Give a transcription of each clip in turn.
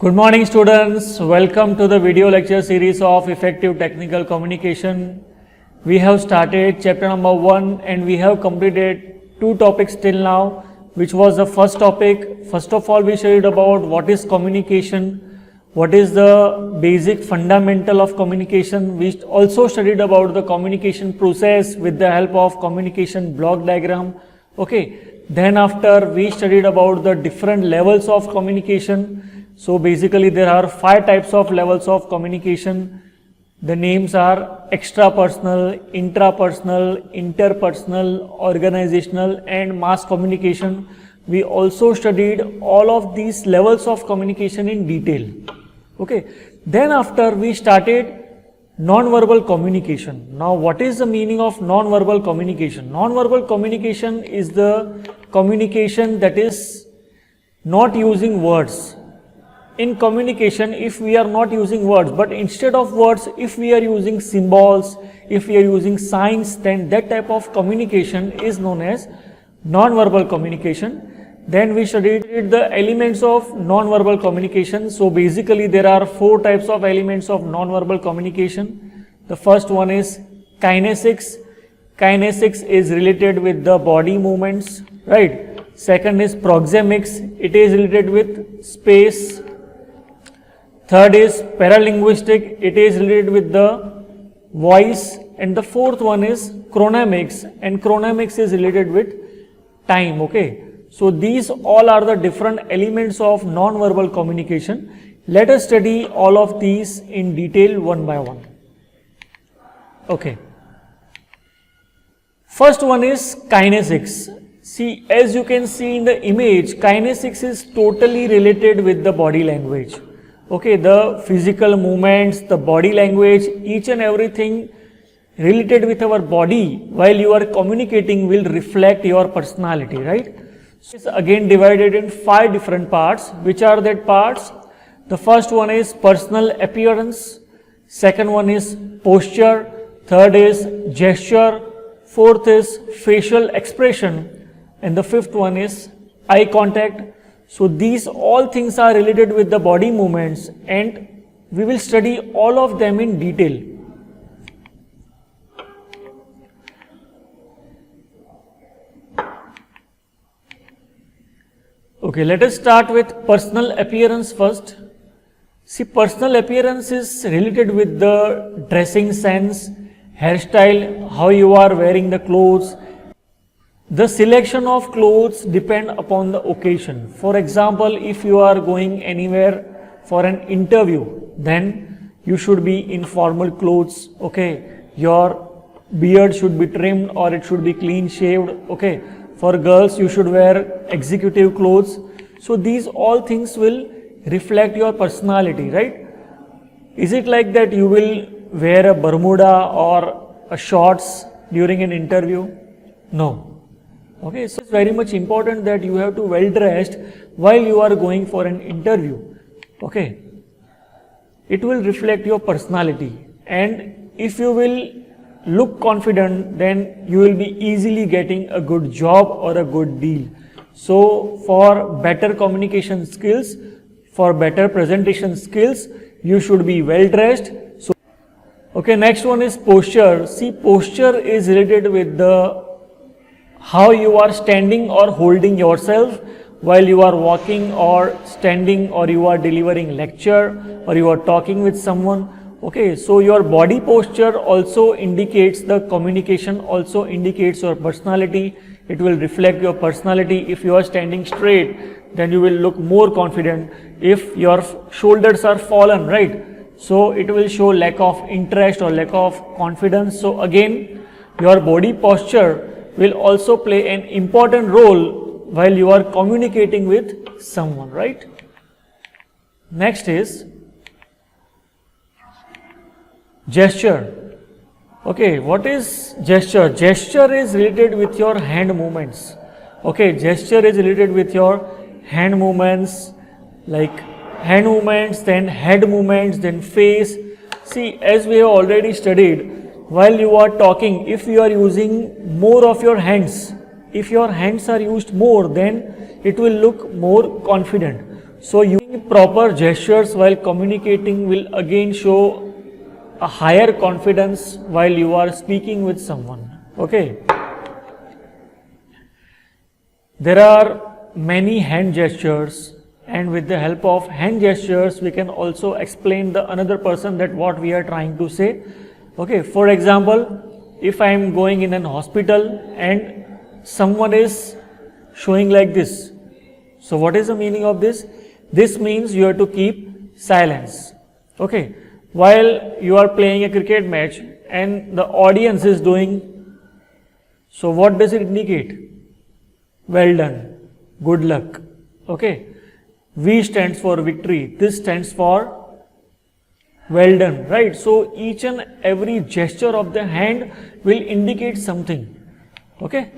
Good morning students, welcome to the video lecture series of effective technical communication. We have started chapter number 1 and we have completed 2 topics till now, which was the first topic. First of all, we studied about what is communication, what is the basic fundamental of communication. We also studied about the communication process with the help of communication block diagram. Okay, then after we studied about the different levels of communication. So basically there are 5 types of levels of communication. The names are extrapersonal, intrapersonal, interpersonal, organizational and mass communication. We also studied all of these levels of communication in detail. Okay. Then after we started non-verbal communication. Now what is the meaning of non-verbal communication? Non-verbal communication is the communication that is not using words. In communication, if we are not using words, but instead of words, if we are using symbols, if we are using signs, then that type of communication is known as non-verbal communication. Then we studied the elements of non-verbal communication. So basically there are 4 types of elements of non-verbal communication. The first one is kinesics. Kinesics is related with the body movements, right? Second is proxemics. It is related with space. Third is paralinguistic, it is related with the voice, and the fourth one is chronamics, and chronamics is related with time. Okay, so these all are the different elements of non-verbal communication. Let us study all of these in detail one by one. Okay, first one is kinesics. See, as you can see in the image, kinesics is totally related with the body language. Okay, the physical movements, the body language, each and everything related with our body while you are communicating will reflect your personality, right? So it's again divided in 5 different parts. Which are that parts? The first one is personal appearance, second one is posture, third is gesture, fourth is facial expression, and the fifth one is eye contact. So these all things are related with the body movements and we will study all of them in detail. Okay, let us start with personal appearance first. See, personal appearance is related with the dressing sense, hairstyle, how you are wearing the clothes. The selection of clothes depend upon the occasion. For example, if you are going anywhere for an interview, then you should be in formal clothes. Okay, your beard should be trimmed or it should be clean shaved. Okay, for girls you should wear executive clothes. So these all things will reflect your personality, right? Is it like that you will wear a Bermuda or a shorts during an interview? No. Okay, so it's very much important that you have to well dressed while you are going for an interview. Okay, it will reflect your personality, and if you will look confident, then you will be easily getting a good job or a good deal. So for better communication skills, for better presentation skills, you should be well dressed. So okay, next one is posture. See, posture is related with the how you are standing or holding yourself while you are walking or standing, or you are delivering lecture, or you are talking with someone. Okay, so your body posture also indicates the communication, also indicates your personality. It will reflect your personality. If you are standing straight, then you will look more confident. If your shoulders are fallen, right, so it will show lack of interest or lack of confidence. So again, your body posture will also play an important role while you are communicating with someone, right? Next is gesture. Okay, what is gesture? Gesture is related with your hand movements. Okay, gesture is related with your hand movements, like hand movements, then head movements, then face. See, as we have already studied, while you are talking, if you are using more of your hands, if your hands are used more, then it will look more confident. So using Proper gestures while communicating will again show a higher confidence while you are speaking with someone. Okay. There are many hand gestures, and with the help of hand gestures we can also explain the another person that what we are trying to say. Okay, for example, if I am going in an hospital and someone is showing like this, so what is the meaning of this? This means you have to keep silence. Okay, while you are playing a cricket match and the audience is doing, so what does it indicate? Well done, good luck. Okay, V stands for victory, this stands for well done, right? So each and every gesture of the hand will indicate something. Okay.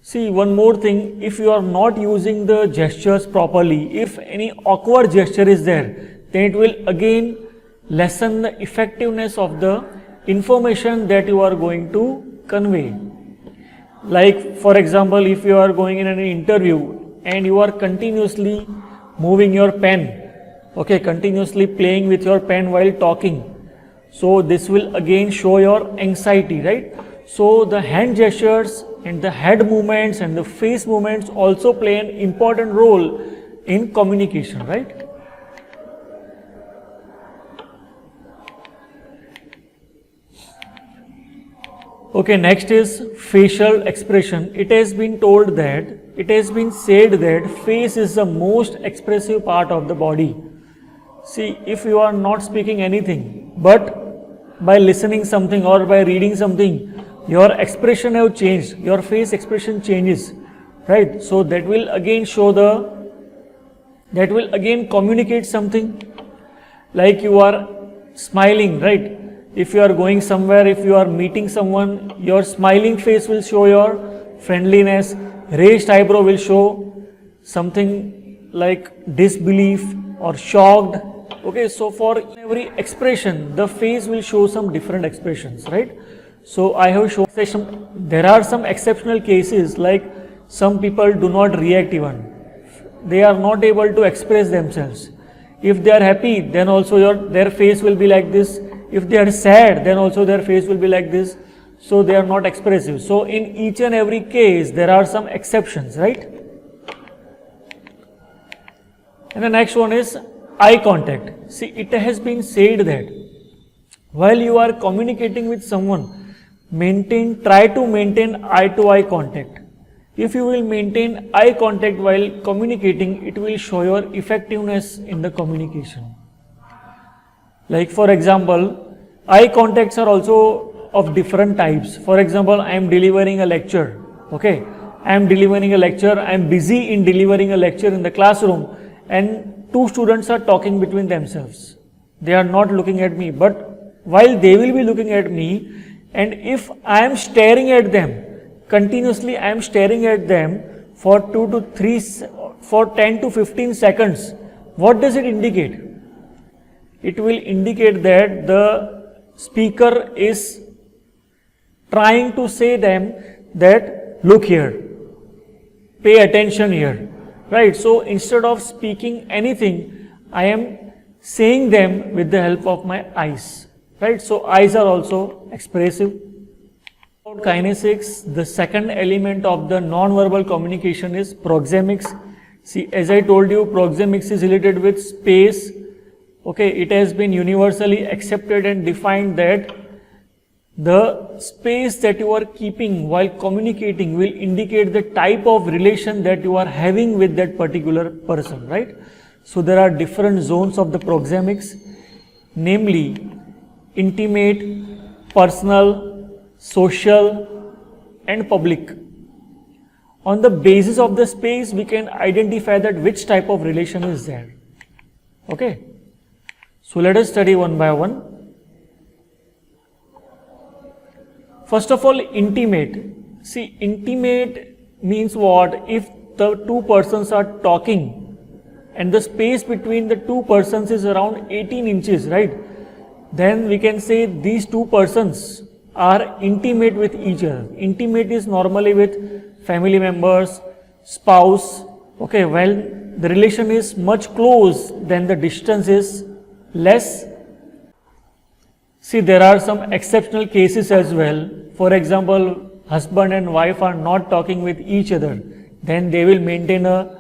See, one more thing, if you are not using the gestures properly, if any awkward gesture is there, then it will again lessen the effectiveness of the information that you are going to convey. Like for example, if you are going in an interview and you are continuously moving your pen, okay, continuously playing with your pen while talking, so this will again show your anxiety, right? So the hand gestures and the head movements and the face movements also play an important role in communication, right? Okay, next is facial expression. It has been told that, it has been said that face is the most expressive part of the body. See, if you are not speaking anything, but by listening something or by reading something, your expression have changed, your face expression changes, right? So that will again show that will again communicate something. Like you are smiling, right? If you are going somewhere, if you are meeting someone, your smiling face will show your friendliness, raised eyebrow will show something like disbelief or shocked. Okay, so for every expression, the face will show some different expressions, right? So I have shown there are some exceptional cases, like some people do not react even. They are not able to express themselves. If they are happy, then also their face will be like this. If they are sad, then also their face will be like this. So they are not expressive. So in each and every case, there are some exceptions, right? And the next one is eye contact. See, it has been said that while you are communicating with someone, try to maintain eye-to-eye contact. If you will maintain eye contact while communicating, it will show your effectiveness in the communication. Like for example, eye contacts are also of different types. For example, I am delivering a lecture. Okay, I am delivering a lecture. I am busy in delivering a lecture in the classroom, and two students are talking between themselves. They are not looking at me, but while they will be looking at me, and if I am staring at them, continuously I am staring at them for 10 to 15 seconds, what does it indicate? It will indicate that the speaker is trying to say them that look here, pay attention here, right? So instead of speaking anything, I am saying them with the help of my eyes, right? So eyes are also expressive. About kinesics, the second element of the non-verbal communication is proxemics. See, as I told you, proxemics is related with space. Okay, it has been universally accepted and defined that the space that you are keeping while communicating will indicate the type of relation that you are having with that particular person, right? So there are different zones of the proxemics, namely intimate, personal, social, and public. On the basis of the space, we can identify that which type of relation is there. Okay. So let us study one by one. First of all, intimate. See, intimate means what? If the two persons are talking and the space between the two persons is around 18 inches, right? Then we can say these two persons are intimate with each other. Intimate is normally with family members, spouse. Okay, well, the relation is much close, then the distance is less. See, there are some exceptional cases as well. For example, husband and wife are not talking with each other, then they will maintain a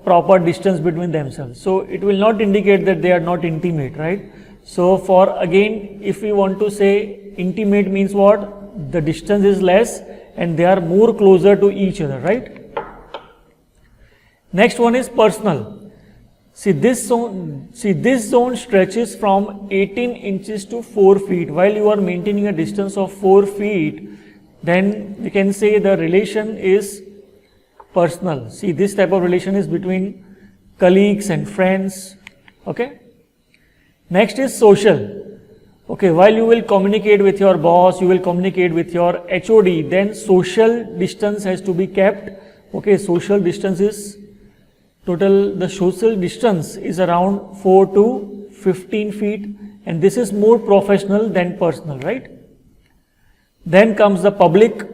proper distance between themselves. So it will not indicate that they are not intimate, right? So for again, if we want to say intimate means what? The distance is less and they are more closer to each other, right? Next one is personal. See this zone stretches from 18 inches to 4 feet. While you are maintaining a distance of 4 feet, then we can say the relation is personal. See, this type of relation is between colleagues and friends. Okay. Next is social. Okay, while you will communicate with your boss, you will communicate with your HOD, then social distance has to be kept. Okay, social distance is the social distance is around 4 to 15 feet, and this is more professional than personal, right? Then comes the public.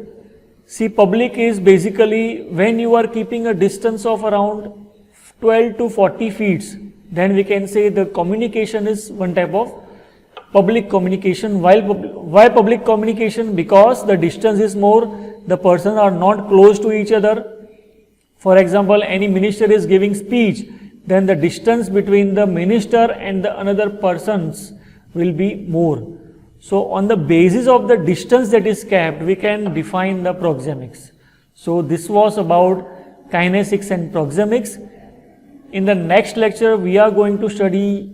See, public is basically when you are keeping a distance of around 12 to 40 feet, then we can say the communication is one type of public communication. Why public communication? Because the distance is more, the persons are not close to each other. For example, any minister is giving speech, then the distance between the minister and the another persons will be more. So on the basis of the distance that is kept, we can define the proxemics. So this was about kinesics and proxemics. In the next lecture, we are going to study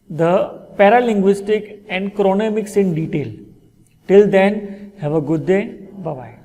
the paralinguistic and chronemics in detail. Till then, have a good day. Bye-bye.